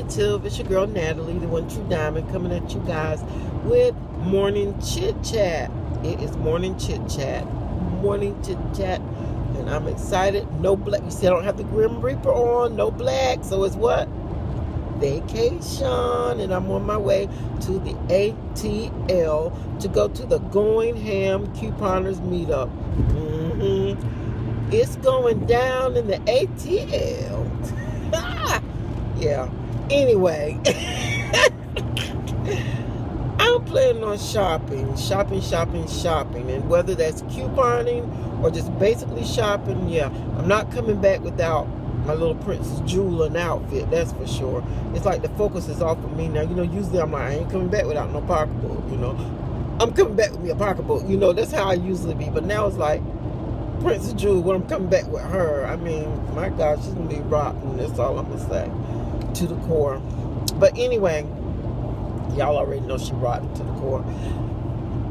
YouTube. It's your girl Natalie, the one true diamond, coming at you guys with morning chit chat. It is morning chit chat. Morning chit chat. And I'm excited. No black. You see, I don't have the Grim Reaper on. No black. So it's what? Vacation. And I'm on my way to the ATL to go to the Going Ham Couponers meetup. It's going down in the ATL. Yeah. Anyway, I'm planning on shopping. And whether that's couponing or just basically shopping, yeah. I'm not coming back without my little Princess Jewelin outfit, that's for sure. It's like the focus is off of me now. You know, usually I'm like, I ain't coming back without no pocketbook, you know. I'm coming back with me a pocketbook, you know, that's how I usually be. But now it's like, Princess Jewel, when I'm coming back with her, I mean, my God, she's going to be rotten. That's all I'm going to say. To the core. But anyway, y'all already know she rotten to the core.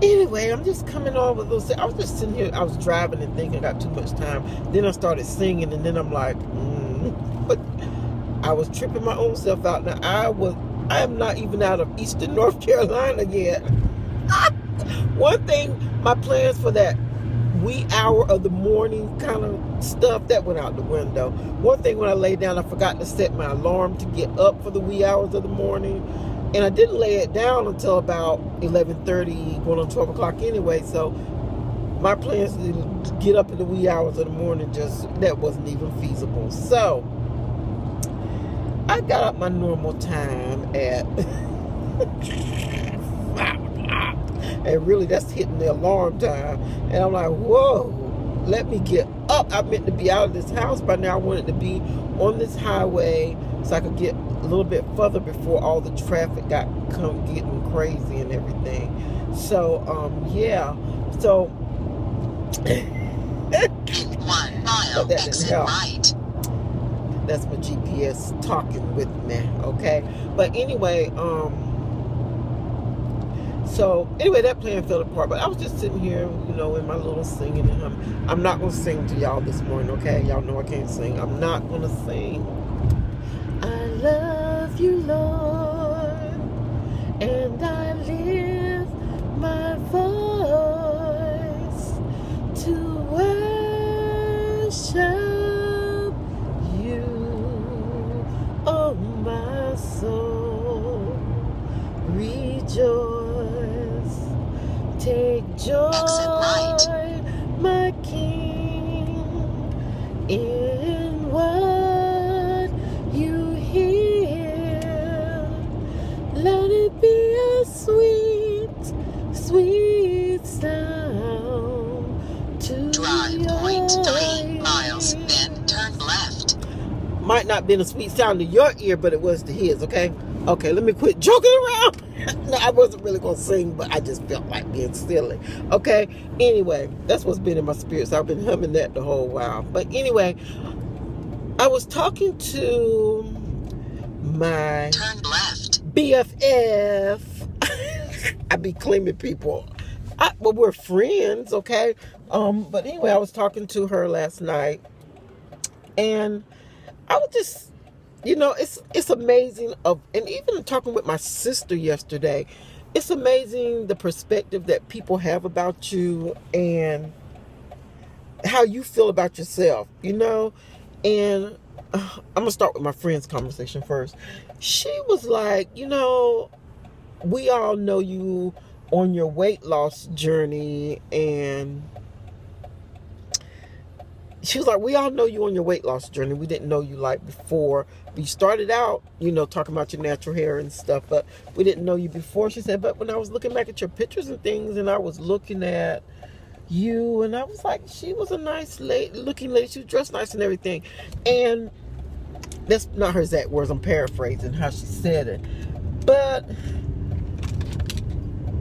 Anyway, I'm just coming on with those. I was just sitting here. I was driving and thinking I got too much time. Then I started singing, and then I'm like, But I was tripping my own self out. Now, I am not even out of Eastern North Carolina yet. One thing, my plans for that wee hour of the morning kind of stuff, that went out the window. One thing, when I lay down, I forgot to set my alarm to get up for the wee hours of the morning, and I didn't lay it down until about 11:30, going on 12 o'clock anyway. So my plans to get up in the wee hours of the morning, that wasn't even feasible. So I got up my normal time at 5 o'clock. And really, that's hitting the alarm time. And I'm like, whoa, let me get up. I meant to be out of this house by now. I wanted to be on this highway so I could get a little bit further before all the traffic got getting crazy and everything. So, yeah. So, 1 mile, exit right. That's my GPS talking with me, okay? But anyway, so, anyway, that plan fell apart. But I was just sitting here, you know, in my little singing and humming. I'm not going to sing to y'all this morning, okay? Y'all know I can't sing. I'm not going to sing. I love you, Lord, and I lift my voice to worship you, oh, my soul, rejoice. Take joy, right, my King, in what you hear. Let it be a sweet, sweet sound to drive 0.3 miles, then turn left. Might not been a sweet sound to your ear, but it was to his, okay? Okay, let me quit joking around. No, I wasn't really going to sing, but I just felt like being silly. Okay? Anyway, that's what's been in my spirit. So I've been humming that the whole while. But anyway, I was talking to my turn left BFF. I be claiming people. Well, we're friends, okay? But anyway, I was talking to her last night. And I was just... You know, it's amazing and even talking with my sister yesterday, it's amazing the perspective that people have about you and how you feel about yourself, you know. And I'm going to start with my friend's conversation first. She was like, you know, we all know you on your weight loss journey, and she was like, we all know you on your weight loss journey. We didn't know you like before. We started out, you know, talking about your natural hair and stuff, but we didn't know you before. She said, but when I was looking back at your pictures and things, and I was looking at you, and I was like, she was a nice looking lady. She was dressed nice and everything. And that's not her exact words. I'm paraphrasing how she said it. But,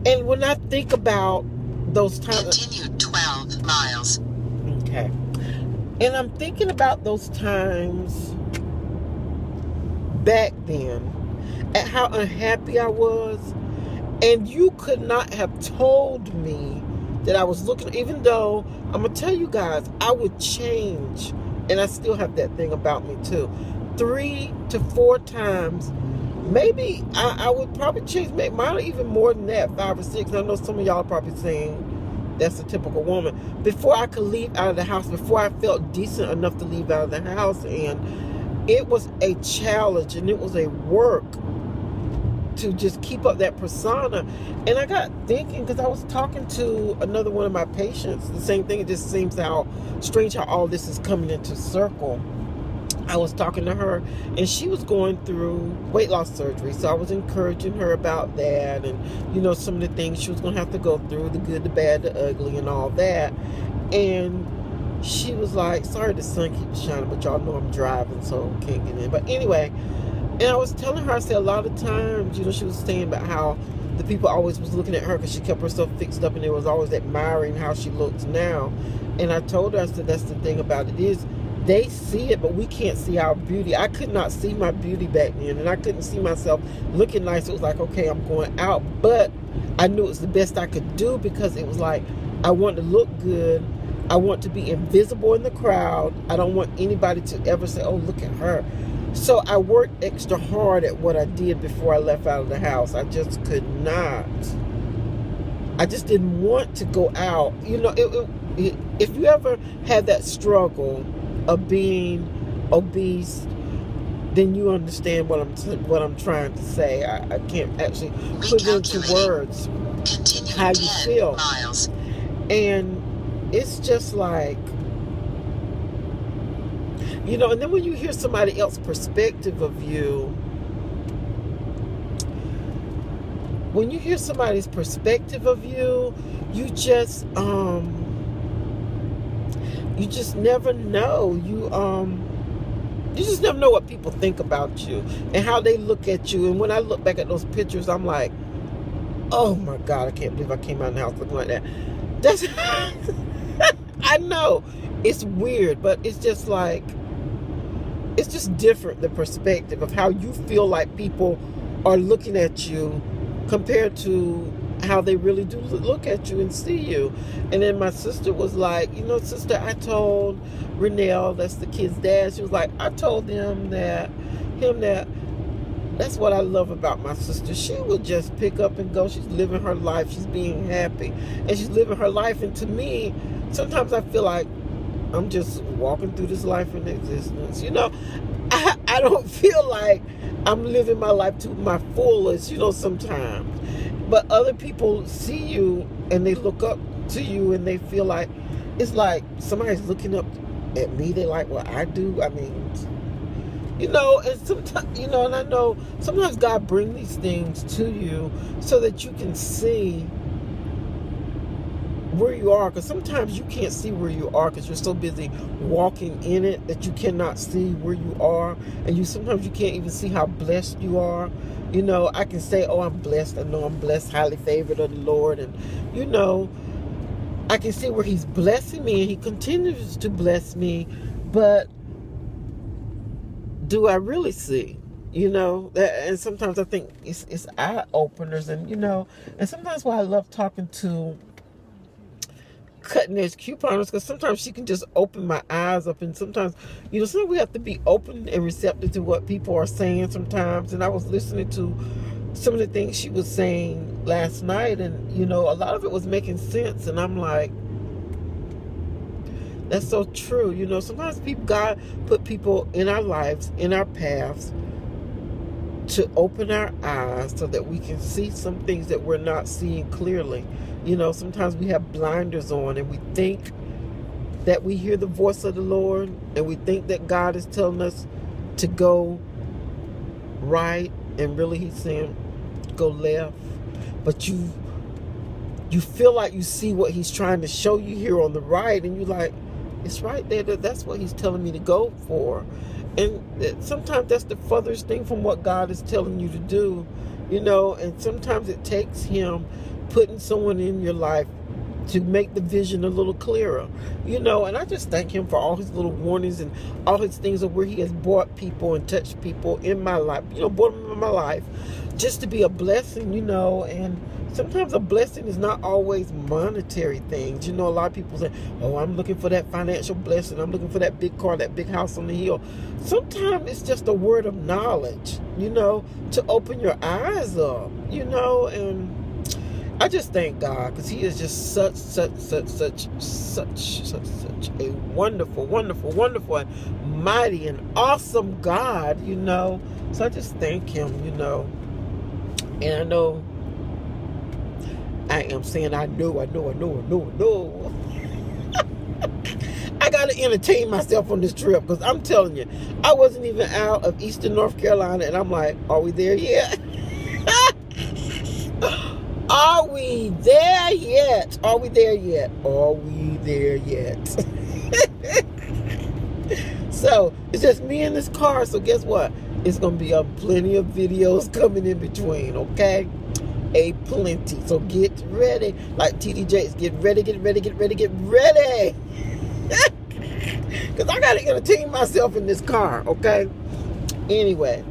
and when I think about those times. Continue 12 miles. Okay. And I'm thinking about those times back then, at how unhappy I was. And you could not have told me that I was looking, even though, I'm going to tell you guys, I would change. And I still have that thing about me too. 3 to 4 times maybe I would probably change, mine even more than that, 5 or 6. I know some of y'all are probably saying that's a typical woman. Before I could leave out of the house, before I felt decent enough to leave out of the house, and it was a challenge and it was a work to just keep up that persona. And I got thinking, because I was talking to another one of my patients, the same thing. It just seems how strange how all this is coming into circle. I was talking to her, and she was going through weight loss surgery, so I was encouraging her about that, and you know, some of the things she was going to have to go through, the good, the bad, the ugly, and all that. And she was like, sorry the sun keeps shining, but y'all know I'm driving, so I can't get in. But anyway, and I was telling her, I said, a lot of times, you know, she was saying about how the people always was looking at her because she kept herself fixed up, and they was always admiring how she looks now. And I told her, I said, that's the thing about it is, they see it, but we can't see our beauty. I could not see my beauty back then, and I couldn't see myself looking nice. It was like, okay, I'm going out, but I knew it was the best I could do, because it was like, I want to look good. I want to be invisible in the crowd. I don't want anybody to ever say, oh, look at her. So I worked extra hard at what I did before I left out of the house. I just could not. I just didn't want to go out. You know, if you ever had that struggle of being obese, then you understand what I'm trying to say. I can't actually put it into words how you feel. Miles. And it's just like, you know, and then when you hear somebody else's perspective of you, when you hear somebody's perspective of you, you just never know. You just never know what people think about you and how they look at you. And when I look back at those pictures, I'm like, oh my God, I can't believe I came out of the house looking like that. That's I know it's weird, but it's just like, it's just different, the perspective of how you feel like people are looking at you compared to how they really do look at you and see you. And then my sister was like, you know, sister, I told Renelle, that's the kid's dad, she was like, I told him that that's what I love about my sister. She would just pick up and go. She's living her life. She's being happy. And she's living her life. And to me, sometimes I feel like I'm just walking through this life in existence. You know, I don't feel like I'm living my life to my fullest, you know, sometimes. But other people see you and they look up to you and they feel like, it's like somebody's looking up at me. They like what I do. I mean, you know, and sometimes, you know, and I know sometimes God brings these things to you so that you can see where you are, because sometimes you can't see where you are because you're so busy walking in it that you cannot see where you are, and sometimes you can't even see how blessed you are. You know, I can say, oh, I'm blessed. I know I'm blessed, highly favored of the Lord, and you know, I can see where He's blessing me, and He continues to bless me, but do I really see? You know, and sometimes I think it's eye openers, and you know, and sometimes why I love talking to cutting edge couponers, because sometimes she can just open my eyes up, and sometimes, you know, sometimes we have to be open and receptive to what people are saying sometimes. And I was listening to some of the things she was saying last night, and you know, a lot of it was making sense, and I'm like, that's so true. You know, sometimes God put people in our lives, in our paths, to open our eyes so that we can see some things that we're not seeing clearly. You know, sometimes we have blinders on and we think that we hear the voice of the Lord, and we think that God is telling us to go right, and really He's saying go left. But you feel like you see what He's trying to show you here on the right, and you're like, it's right there. That's what He's telling me to go for. And sometimes that's the furthest thing from what God is telling you to do, you know. And sometimes it takes Him putting someone in your life to make the vision a little clearer, and I just thank him for all his little warnings and all his things of where he has brought people and touched people in my life, brought them in my life just to be a blessing, and sometimes a blessing is not always monetary things. A lot of people say, oh, I'm looking for that financial blessing, I'm looking for that big car, that big house on the hill. Sometimes it's just a word of knowledge, to open your eyes up, and I just thank God, because he is just such a wonderful, wonderful, wonderful, and mighty and awesome God, So I just thank him, And I know I am saying I know. I got to entertain myself on this trip, because I'm telling you, I wasn't even out of Eastern North Carolina, and I'm like, are we there yet? Are we there yet? Are we there yet? Are we there yet? So, it's just me in this car. So, guess what? It's going to be plenty of videos coming in between, okay? A plenty. So, get ready. Like TD Jakes, get ready. Because I got to entertain myself in this car, okay? Anyway.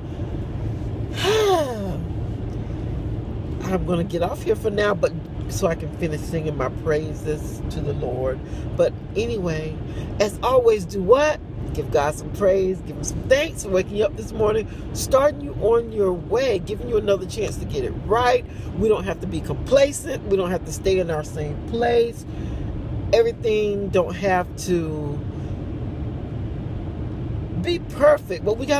I'm going to get off here for now, but so I can finish singing my praises to the Lord. But anyway, as always, do what? Give God some praise, give him some thanks for waking you up this morning, starting you on your way, giving you another chance to get it right. We don't have to be complacent. We don't have to stay in our same place. Everything don't have to be perfect, but we got to